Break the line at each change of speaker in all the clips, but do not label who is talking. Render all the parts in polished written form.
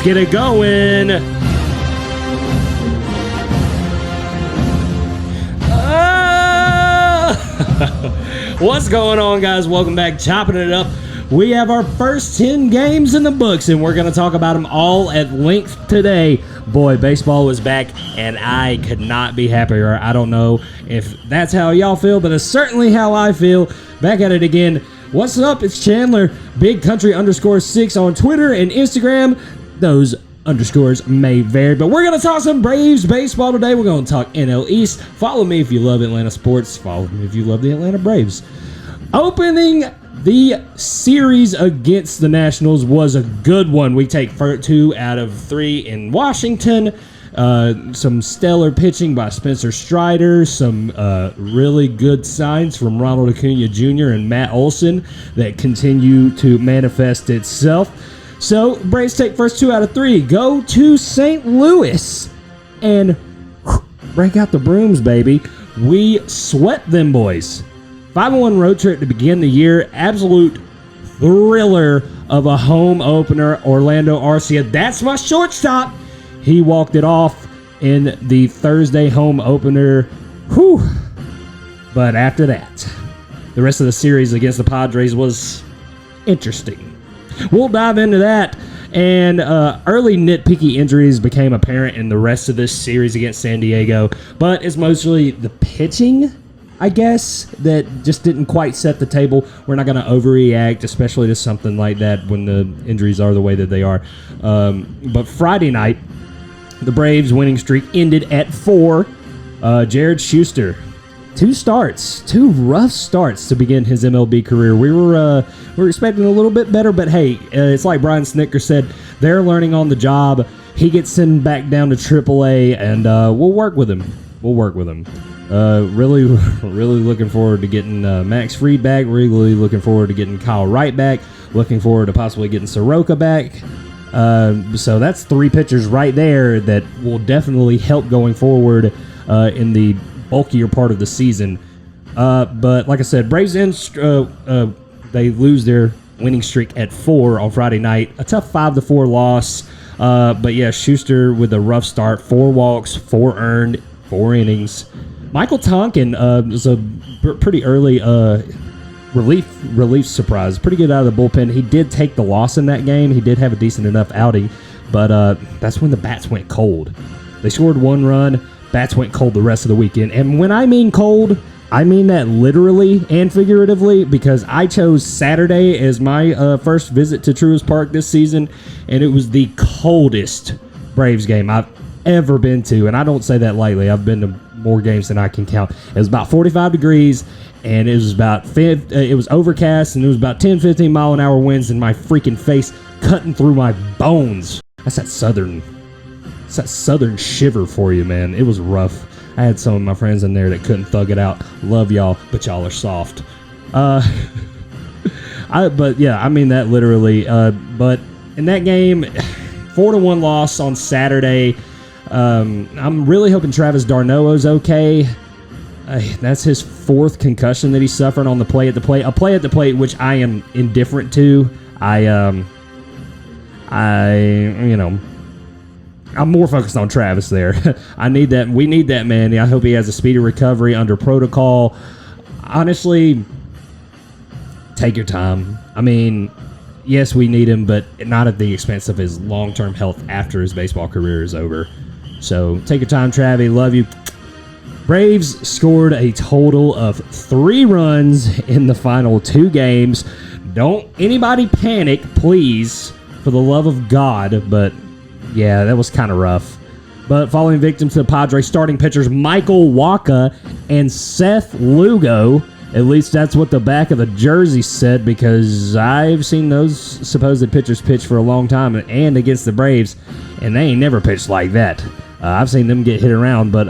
get it going. What's going on, guys? Welcome back. Chopping it up. We have our first 10 games in the books, and we're going to talk about them all at length today. Boy, baseball was back, and I could not be happier. I don't know if that's how y'all feel, but it's certainly how I feel. Back at it again. What's up? It's Chandler, Big Country _6 on Twitter and Instagram. Those underscores may vary, but we're going to talk some Braves baseball today. We're going to talk NL East. Follow me if you love Atlanta sports. Follow me if you love the Atlanta Braves. Opening the series against the Nationals was a good one. We take 2 out of 3 in Washington. Some stellar pitching by Spencer Strider. Some really good signs from Ronald Acuna Jr. and Matt Olson that continue to manifest itself. So, Braves take first 2 out of 3. Go to St. Louis and break out the brooms, baby. We swept them boys. 5-1 road trip to begin the year. Absolute thriller of a home opener. Orlando Arcia. That's my shortstop. He walked it off in the Thursday home opener. Whew. But after that, the rest of the series against the Padres was interesting. We'll dive into that. And early nitpicky injuries became apparent in the rest of this series against San Diego. But it's mostly the pitching, I guess, that just didn't quite set the table. We're not going to overreact, especially to something like that when the injuries are the way that they are. But Friday night, the Braves' winning streak ended at 4. Jared Schuster, 2 rough starts to begin his MLB career. We were expecting a little bit better, but hey, it's like Brian Snitker said, they're learning on the job. He gets sent back down to AAA, and we'll work with him. Really looking forward to getting Max Fried back. Really looking forward to getting Kyle Wright back. Looking forward to possibly getting Soroka back. So that's 3 pitchers right there that will definitely help going forward in the bulkier part of the season. But like I said, Braves they lose their winning streak at 4 on Friday night. A tough 5-4 loss. But yeah, Schuster with a rough start. 4 walks, 4 earned, 4 innings. Michael Tonkin was a pretty early relief surprise. Pretty good out of the bullpen. He did take the loss in that game. He did have a decent enough outing, but that's when the bats went cold. They scored 1 run. Bats went cold the rest of the weekend. And when I mean cold, I mean that literally and figuratively, because I chose Saturday as my first visit to Truist Park this season, and it was the coldest Braves game I've ever been to. And I don't say that lightly. I've been to more games than I can count. It was about 45 degrees, and it was overcast, and it was about 10-15 mile an hour winds in my freaking face, cutting through my bones. That's that southern shiver for you, man. It was rough. I had some of my friends in there that couldn't thug it out. Love y'all, but y'all are soft. But yeah, I mean that literally. But in that game, 4-1 loss on Saturday. I'm really hoping Travis d'Arnaud's okay. That's his 4th concussion that he suffered on the play at the plate. A play at the plate, which I am indifferent to. I'm more focused on Travis there. I need that. We need that man. I hope he has a speedy recovery under protocol. Honestly, take your time. I mean, yes, we need him, but not at the expense of his long-term health after his baseball career is over. So take your time, Travie. Love you. Braves scored a total of 3 runs in the final 2 games. Don't anybody panic, please, for the love of God. But yeah, that was kind of rough. But falling victim to the Padres starting pitchers Michael Wacha and Seth Lugo. At least that's what the back of the jersey said, because I've seen those supposed pitchers pitch for a long time and against the Braves, and they ain't never pitched like that. I've seen them get hit around, but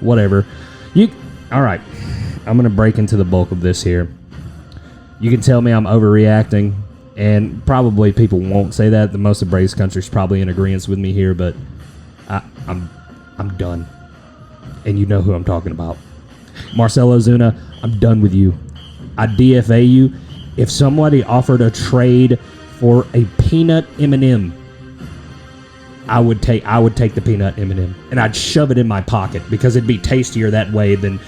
whatever. All right, I'm going to break into the bulk of this here. You can tell me I'm overreacting, and probably people won't say that. The most of Braves country is probably in agreement with me here, but I'm done. And you know who I'm talking about. Marcell Ozuna, I'm done with you. I DFA you. If somebody offered a trade for a peanut M&M, I would take the peanut M&M and I'd shove it in my pocket because it'd be tastier that way than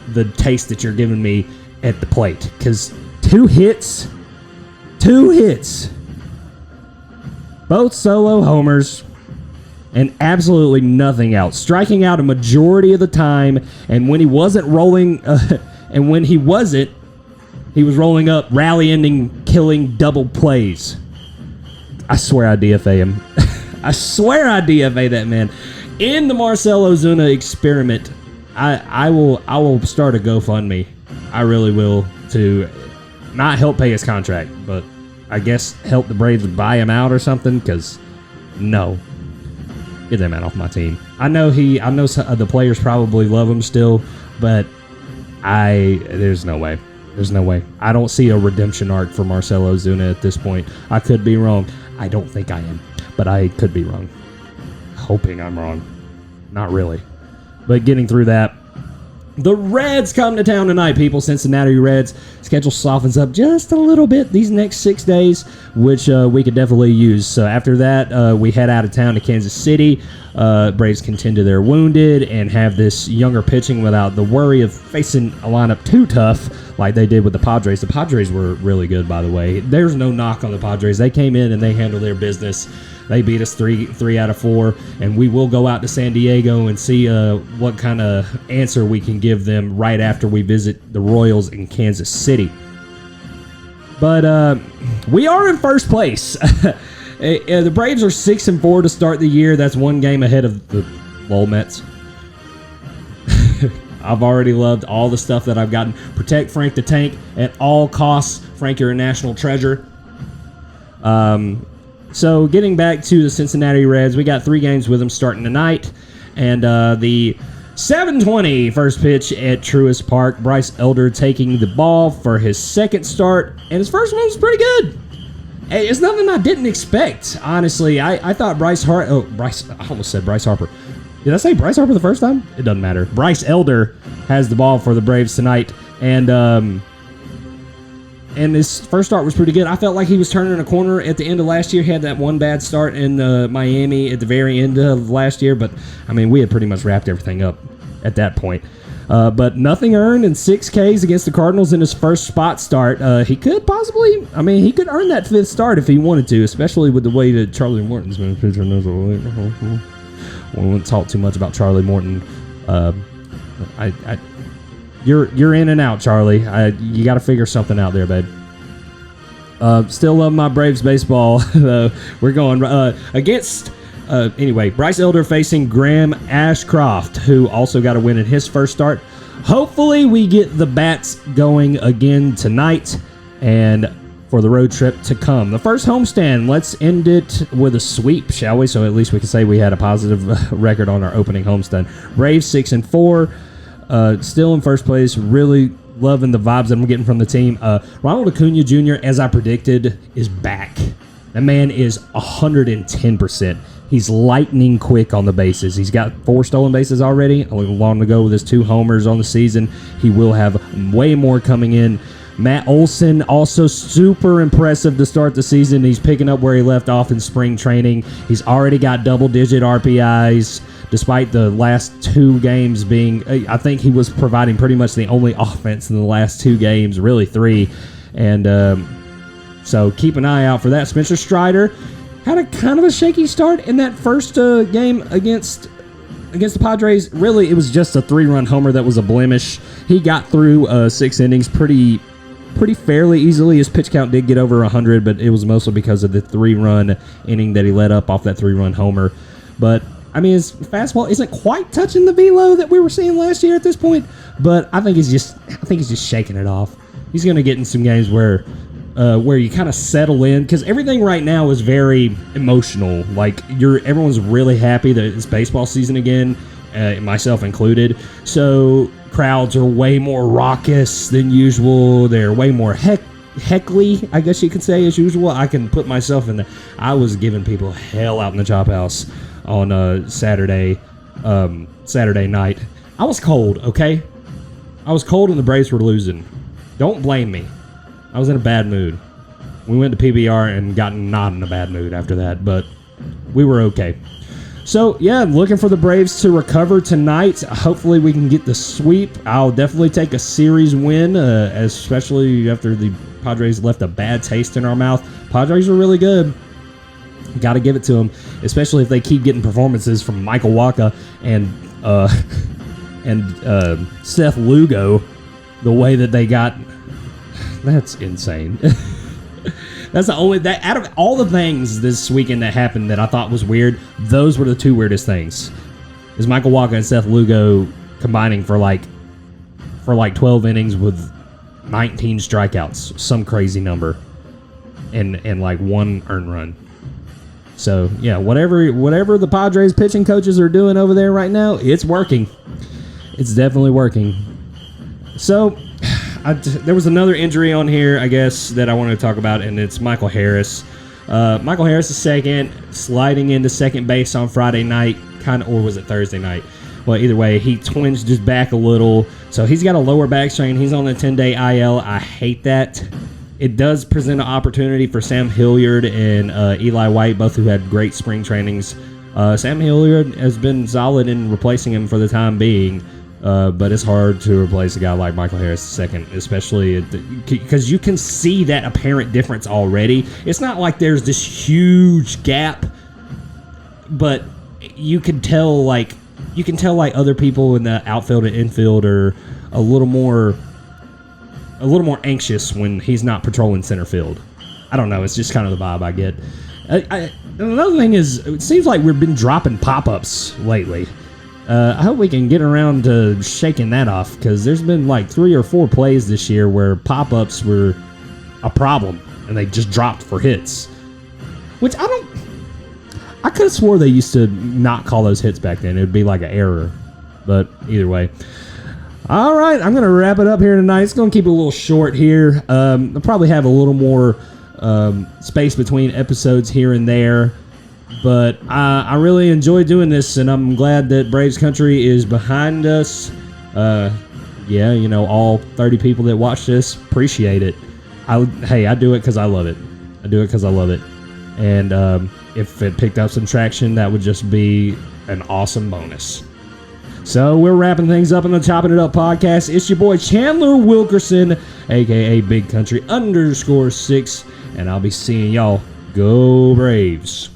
the taste that you're giving me at the plate. Because two hits, both solo homers, and absolutely nothing else. Striking out a majority of the time, and when he wasn't rolling, he was rolling up, rally-ending, killing double plays. I swear I DFA him. I swear I DFA that man. In the Marcell Ozuna experiment, I will start a GoFundMe. I really will, to not help pay his contract, but I guess help the Braves buy him out or something, because no. Get that man off my team. I know the players probably love him still, but there's no way. There's no way. I don't see a redemption arc for Marcell Ozuna at this point. I could be wrong. I don't think I am, but I could be wrong. Hoping I'm wrong. Not really. But getting through that, the Reds come to town tonight, people. Cincinnati Reds. Schedule softens up just a little bit these next 6 days, which we could definitely use. So after that, we head out of town to Kansas City. Braves contend to their wounded and have this younger pitching without the worry of facing a lineup too tough like they did with the Padres. The Padres were really good, by the way. There's no knock on the Padres. They came in and they handled their business. They beat us three out of 4, and we will go out to San Diego and see what kind of answer we can give them right after we visit the Royals in Kansas City. But we are in first place. The Braves are 6-4 to start the year. That's 1 game ahead of the Lowell Mets. I've already loved all the stuff that I've gotten. Protect Frank the Tank at all costs. Frank, you're a national treasure. So getting back to the Cincinnati Reds, we got 3 games with them starting tonight. And the 7:20 first pitch at Truist Park. Bryce Elder taking the ball for his second start. And his first one was pretty good. It's nothing I didn't expect, honestly. I thought I almost said Bryce Harper. Did I say Bryce Harper the first time? It doesn't matter. Bryce Elder has the ball for the Braves tonight. And his first start was pretty good. I felt like he was turning a corner at the end of last year. He had that one bad start in Miami at the very end of last year. But, I mean, we had pretty much wrapped everything up at that point. But nothing earned and 6 Ks against the Cardinals in his first spot start. He could possibly, he could earn that 5th start if he wanted to, especially with the way that Charlie Morton's been pitching. We won't talk too much about Charlie Morton. You're in and out, Charlie. You got to figure something out there, babe. Still love my Braves baseball. We're going against... anyway, Bryce Elder facing Graham Ashcroft, who also got a win in his first start. Hopefully we get the bats going again tonight and for the road trip to come. The first homestand, let's end it with a sweep, shall we? So at least we can say we had a positive record on our opening homestand. Braves 6-4. Still in first place. Really loving the vibes that I'm getting from the team. Ronald Acuna Jr., as I predicted, is back. That man is 110%. He's lightning quick on the bases. He's got 4 stolen bases already. Only long to go with his 2 homers on the season. He will have way more coming in. Matt Olson, also super impressive to start the season. He's picking up where he left off in spring training. He's already got double-digit RPIs. Despite the last 2 games being, I think he was providing pretty much the only offense in the last 2 games, really 3. And so keep an eye out for that. Spencer Strider had a kind of a shaky start in that first game against the Padres. Really, it was just a 3-run homer that was a blemish. He got through 6 innings pretty fairly easily. His pitch count did get over 100, but it was mostly because of the 3-run inning that he let up off that 3-run homer. But his fastball isn't quite touching the velo that we were seeing last year at this point, but I think he's just shaking it off. He's going to get in some games where you kind of settle in, because everything right now is very emotional. Like everyone's really happy that it's baseball season again, myself included. So crowds are way more raucous than usual. They're way more heckly, I guess you could say, as usual. I can put myself in I was giving people hell out in the Chop House on Saturday night. I was cold, okay? I was cold and the Braves were losing. Don't blame me. I was in a bad mood. We went to PBR and got not in a bad mood after that, but we were okay. So, yeah, looking for the Braves to recover tonight. Hopefully we can get the sweep. I'll definitely take a series win, especially after the Padres left a bad taste in our mouth. Padres are really good. Got to give it to them, especially if they keep getting performances from Michael Wacha and Seth Lugo the way that they got. That's insane. That's the only that out of all the things this weekend that happened that I thought was weird, those were the two weirdest things. Is Michael Wacha and Seth Lugo combining for like 12 innings with 19 strikeouts, some crazy number, and like one earned run. So yeah, whatever the Padres pitching coaches are doing over there right now, it's working. It's definitely working. So. There was another injury on here, I guess, that I wanted to talk about, and it's Michael Harris. Michael Harris is second, sliding into second base on Friday night, or was it Thursday night? Well, either way, he twinged his back a little, so he's got a lower back strain. He's on a 10-day IL. I hate that. It does present an opportunity for Sam Hilliard and Eli White, both who had great spring trainings. Sam Hilliard has been solid in replacing him for the time being. But it's hard to replace a guy like Michael Harris second, especially because you can see that apparent difference already. It's not like there's this huge gap, but you can tell like other people in the outfield and infield are a little more anxious when he's not patrolling center field. I don't know. It's just kind of the vibe I get. Another thing is, it seems like we've been dropping pop-ups lately. I hope we can get around to shaking that off, because there's been like 3 or 4 plays this year where pop-ups were a problem and they just dropped for hits. Which I could have swore they used to not call those hits back then. It would be like an error. But either way. All right, I'm going to wrap it up here tonight. It's going to keep it a little short here. I'll probably have a little more space between episodes here and there. But I really enjoy doing this, and I'm glad that Braves Country is behind us. Yeah, all 30 people that watch this, appreciate it. I do it because I love it. I do it because I love it. And if it picked up some traction, that would just be an awesome bonus. So we're wrapping things up on the Chopping It Up podcast. It's your boy Chandler Wilkerson, a.k.a. Big Country _6, and I'll be seeing y'all. Go Braves.